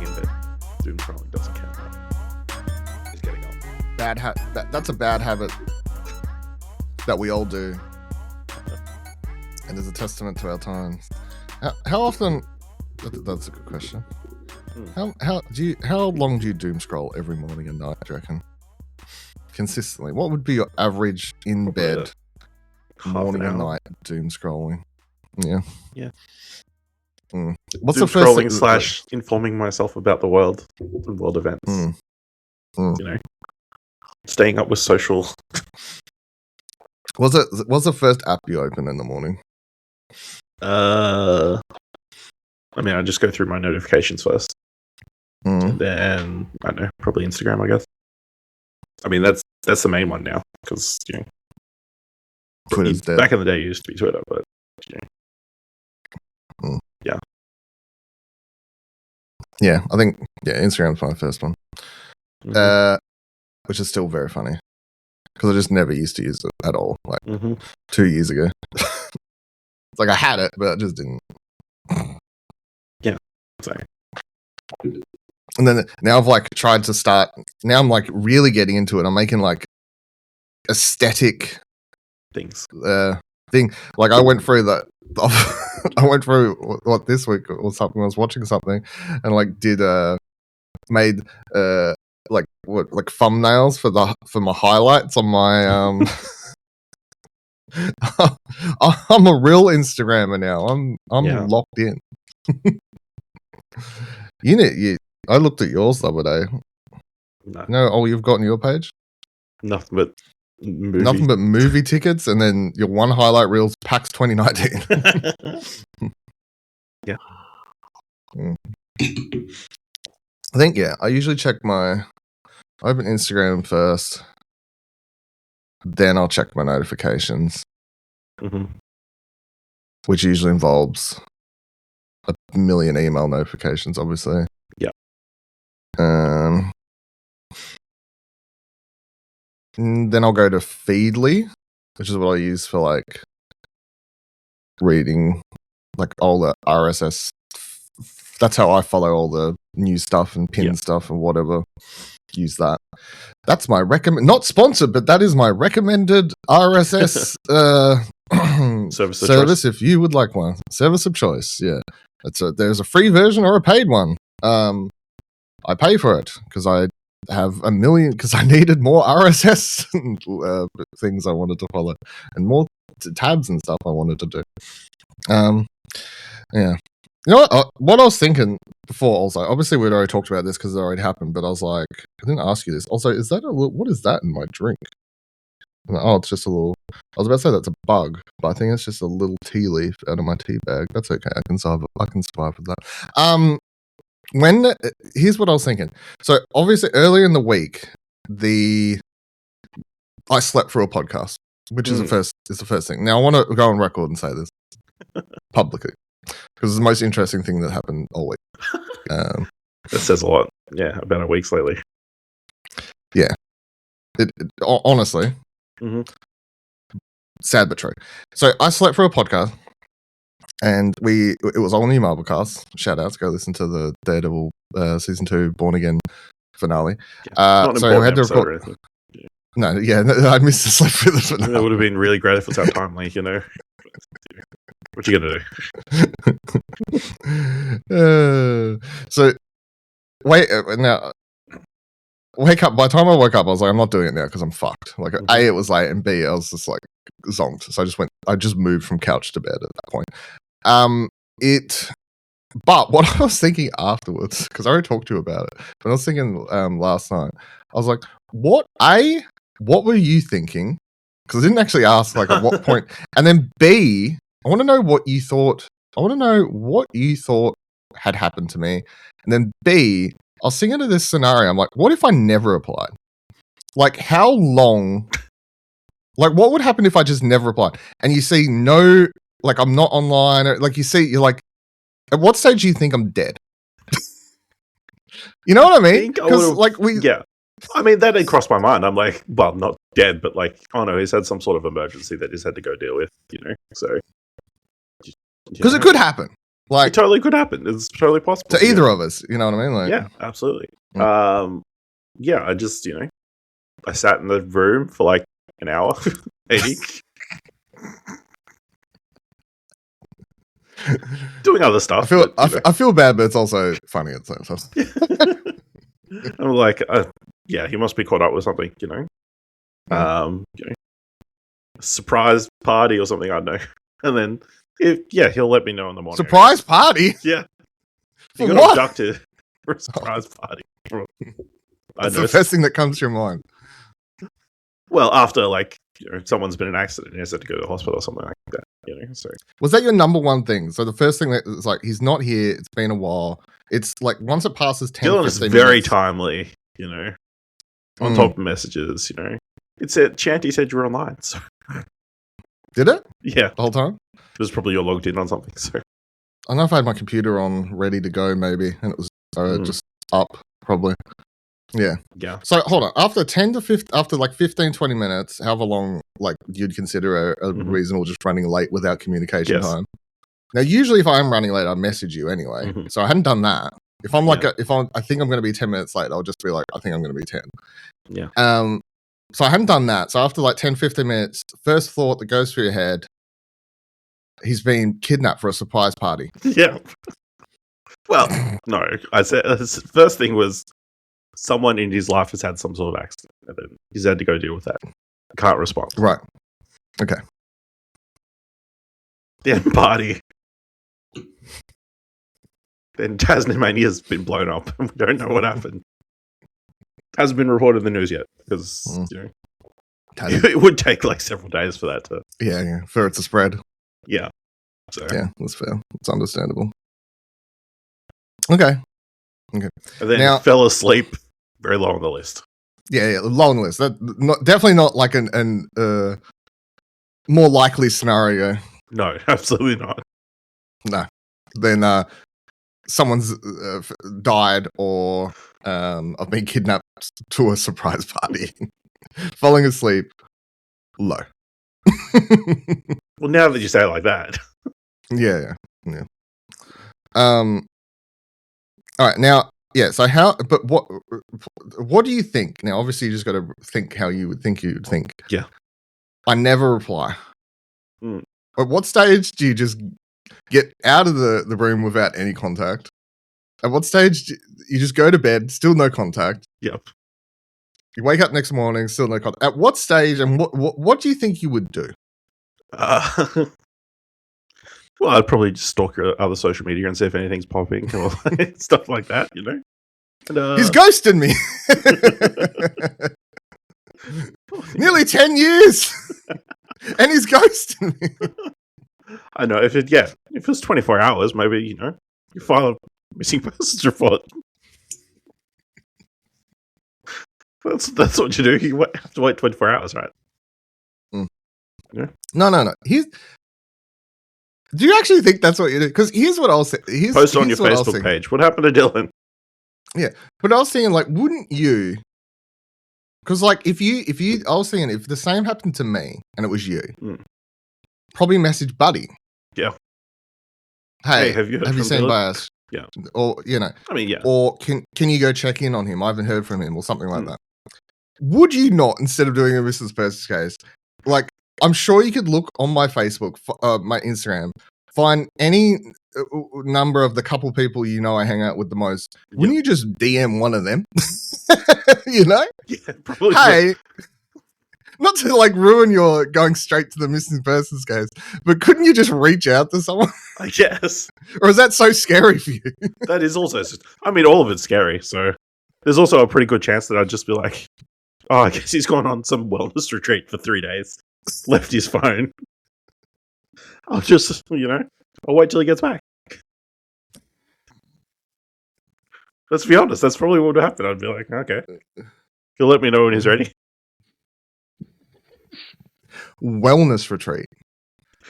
in bed. Doom scrolling doesn't count. He's getting up. That's a bad habit that we all do, and is a testament to our times. How often? That's a good question. How long do you doom scroll every morning and night, do you reckon? Consistently. What would be your average in bed morning and night doom scrolling? Yeah. What's doom the first scrolling / informing myself about the world and world events. You know, staying up with social. What's the first app you open in the morning? I mean, I just go through my notifications first. And then, I don't know, probably Instagram, I guess. I mean, that's the main one now, because, you know, Twitter's dead. Back in the day, it used to be Twitter, but, you know. Yeah. Yeah, I think, Instagram's my first one. Which is still very funny, because I just never used to use it at all, like 2 years ago. It's like I had it, but I just didn't. Yeah, sorry. And then now I've like tried to start. Now I'm like really getting into it. I'm making like aesthetic things. Like I went through that. I went through what this week or something. I was watching something and like made like thumbnails for my highlights on my I'm a real Instagrammer now. I'm locked in. I looked at yours the other day. No, you've got on your page? Nothing but movie tickets, and then your one highlight reel's PAX 2019. Yeah. I think, I usually I open Instagram first, then I'll check my notifications, which usually involves a million email notifications, obviously. Yeah. Then I'll go to Feedly, which is what I use for like reading like all the RSS. That's how I follow all the news stuff and pin stuff and whatever. Use that. That's my not sponsored, but that is my recommended RSS service if you would like one. Service of choice. Yeah. There's a free version or a paid one. I pay for it because I have a million, because I needed more RSS things I wanted to follow and more tabs and stuff I wanted to do. Yeah. You know what I was thinking before also, obviously we'd already talked about this because it already happened, but I was like, I didn't ask you this. Also, what is that in my drink? It's just a little, I was about to say that's a bug, but I think it's just a little tea leaf out of my tea bag. That's okay. I can survive with that. Here's what I was thinking. So obviously earlier in the week, I slept through a podcast, which is the first thing. Now I want to go on record and say this publicly, because it's the most interesting thing that happened all week. That says a lot. Yeah, about a week lately. Yeah. Honestly, sad but true. So I slept through a podcast, and it was on the Marvelcast. Shout outs, go listen to the Daredevil season 2 Born Again finale. So I had to record. No, I missed the sleep through the finale. That would have been really great if it's that timely, you know. What you gonna do? So wake up. By the time I woke up, I was like, I'm not doing it now because I'm fucked. Like, A, it was late, and B, I was just like zonked. So I just moved from couch to bed at that point. But what I was thinking afterwards, because I already talked to you about it, but I was thinking last night, I was like, what were you thinking? Because I didn't actually ask like at what point. And then B, I want to know what you thought. I want to know what you thought had happened to me. And then B, I was thinking of this scenario. I'm like, what if I never applied? Like, how long? Like, what would happen if I just never applied? And you see like, I'm not online. Or, like, you're like, at what stage do you think I'm dead? You know what I mean? Because, yeah. I mean, that didn't cross my mind. I'm like, well, not dead, but like, oh no, he's had some sort of emergency that he's had to go deal with, you know? So. Because it could happen. Like, it totally could happen. It's totally possible. To either of us, you know what I mean? Like, yeah, absolutely. Yeah, I just, I sat in the room for like an hour, maybe. Doing other stuff. I feel bad, but it's also funny at the same time. I'm like, yeah, he must be caught up with something, surprise party or something, I don't know. And then, he'll let me know in the morning. Surprise party? Yeah. For you got abducted for a surprise party. That's the first thing that comes to your mind. Well, after, like, someone's been in an accident and he has to go to the hospital or something like that, so. Was that your number one thing? So the first thing that it's like, he's not here, it's been a while. It's like, once it passes 10, Dylan is very timely, on top of messages, It said, Chanty said you were online, so. Did it? Yeah. The whole time? It was probably you're logged in on something, so. I don't know if I had my computer on ready to go, maybe, and it was just up, probably. Yeah. Yeah. So hold on. After 15, 20 minutes, however long like you'd consider a reasonable just running late without communication time. Now, usually if I'm running late, I message you anyway. So I hadn't done that. If I'm like, I think I'm going to be 10 minutes late, I'll just be like, I think I'm going to be 10. Yeah. So I hadn't done that. So after like 10, 15 minutes, first thought that goes through your head, he's been kidnapped for a surprise party. Yeah. Well, no. I said first thing was someone in his life has had some sort of accident, and then he's had to go deal with that. Can't respond. Right. Okay. Then party. Then Tasmania's been blown up, and we don't know what happened. Hasn't been reported in the news yet because it would take like several days for that to. Yeah, for it to spread. Yeah. So. Yeah, that's fair. It's understandable. Okay. And then fell asleep very low on the list. Yeah, low on the list. Definitely not like an more likely scenario. No, absolutely not. No. Then someone's died or I've been kidnapped to a surprise party. Falling asleep, low. Well, now that you say it like that. Yeah. All right, now, yeah, so what do you think? Now, obviously, you just got to think how you would think you'd think. Yeah. I never reply. At what stage do you just get out of the room without any contact? At what stage do you just go to bed, still no contact? Yep. You wake up next morning, still no contact. At what stage and what do you think you would do? Well, I'd probably just stalk your other social media and see if anything's popping or stuff like that, And, he's ghosted me. Nearly 10 years. And he's ghosted me. I know. If it was 24 hours, maybe, you file a missing persons report. That's what you do. You have to wait 24 hours, right? Yeah. No. Do you actually think that's what you do? Because here's what I'll say. Post on your Facebook page. What happened to Dylan? Yeah, but I was thinking, like, wouldn't you? Because, like, I was thinking, if the same happened to me and it was you, probably message Buddy. Yeah. Hey, have you seen Bias? Yeah. Or I mean, yeah. Or can you go check in on him? I haven't heard from him, or something like that. Would you not, instead of doing a Mrs. Person's case, like, I'm sure you could look on my Facebook, my Instagram, find any number of the couple people I hang out with the most. Wouldn't you just DM one of them? Yeah, probably. Hey, not to like ruin your going straight to the missing persons case, but couldn't you just reach out to someone? I guess. Or is that so scary for you? That is also. I mean, all of it's scary. So there's also a pretty good chance that I'd just be like, oh, I guess he's gone on some wellness retreat for 3 days. Left his phone. I'll just, I'll wait till he gets back. Let's be honest, that's probably what would happen. I'd be like, okay. He'll let me know when he's ready. Wellness retreat?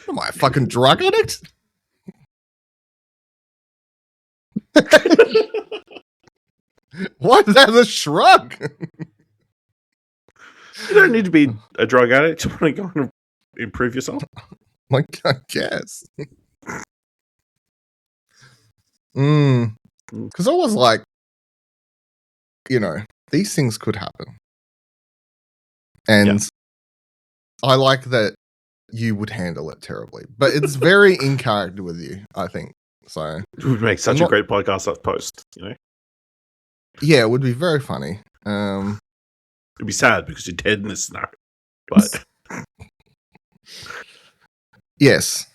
Am I a fucking drug addict? Why is that a shrug? You don't need to be a drug addict to want to go and improve yourself. I guess. Because I was like, these things could happen. And I like that you would handle it terribly. But it's very in character with you, I think. So it would make such a great podcast post, Yeah, it would be very funny. It'd be sad because you're dead in this scenario. But Yes.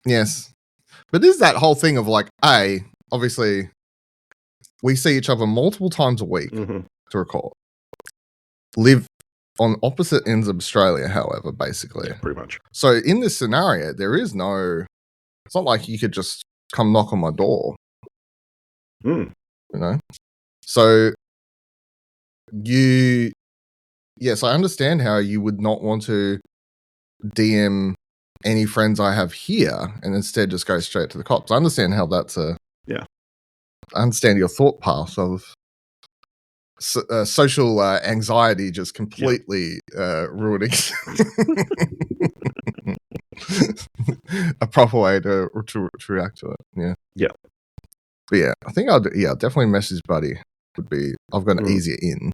But there's that whole thing of like, obviously, we see each other multiple times a week to record. Live on opposite ends of Australia, however, basically. Yeah, pretty much. So in this scenario, there is no... It's not like you could just come knock on my door. So Yes, I understand how you would not want to DM any friends I have here and instead just go straight to the cops. I understand how that's Yeah. I understand your thought path of social anxiety just completely ruining a proper way to react to it. Yeah. Yeah. But yeah, I think I'll definitely message Buddy. I've got an easier in,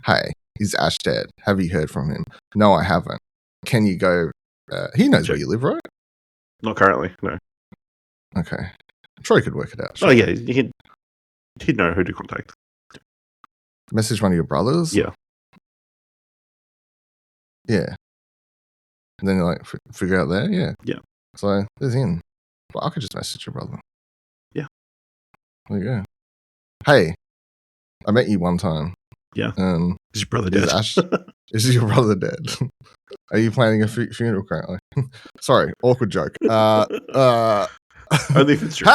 Hey, is Ash dead? Have you heard from him? No, I haven't. Can you go? He knows where you live, right? Not currently, no. Okay. I'm sure he could work it out. Sure. Oh, yeah. He'd know who to contact. Message one of your brothers? Yeah. Yeah. And then like figure out there? Yeah. Yeah. So there's in. But I could just message your brother. Yeah. There you go. Hey, I met you one time. Yeah. Is your brother dead? Is your brother dead? Are you planning a funeral currently? Sorry, awkward joke. Only if it's true.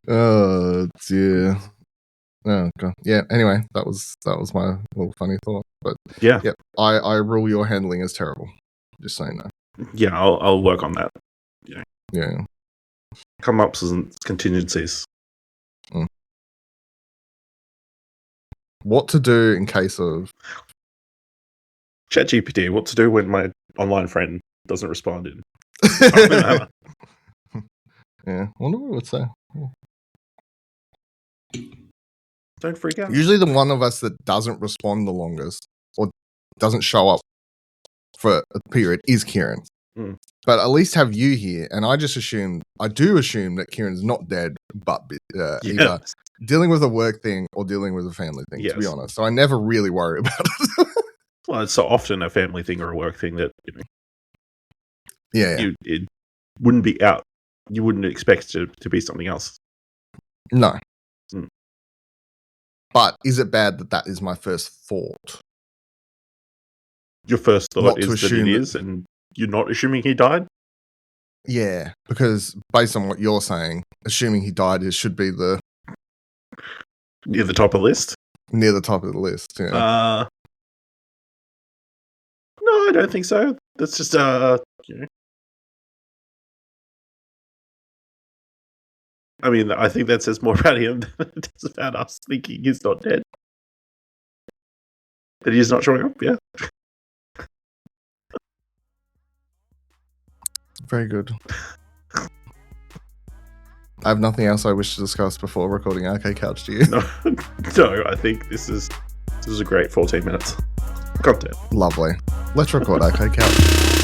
Oh dear. Oh god. Yeah. Anyway, that was my little funny thought. But yeah, I rule your handling as terrible. Just saying that. Yeah, I'll work on that. Yeah. Yeah. Come ups and contingencies. What to do in case of ChatGPT? What to do when my online friend doesn't respond in? Yeah, I wonder what it would say. Don't freak out. Usually, the one of us that doesn't respond the longest or doesn't show up for a period is Kieran. But at least have you here, and I do assume that Kieran's not dead, but either dealing with a work thing or dealing with a family thing. To be honest, so I never really worry about it. Well, it's so often a family thing or a work thing that it wouldn't be out. You wouldn't expect it to be something else. No. But is it bad that is my first thought? Your first thought is that it is, and you're not assuming he died? Yeah, because based on what you're saying, assuming he died should be near the top of the list? Near the top of the list, yeah. No, I don't think so. That's just, I mean, I think that says more about him than it does about us thinking he's not dead. That he's not showing up, yeah. Very good. I have nothing else I wish to discuss before recording Arcade Couch, do you? No, I think this is a great 14 minutes. Content. Lovely. Let's record Arcade Couch.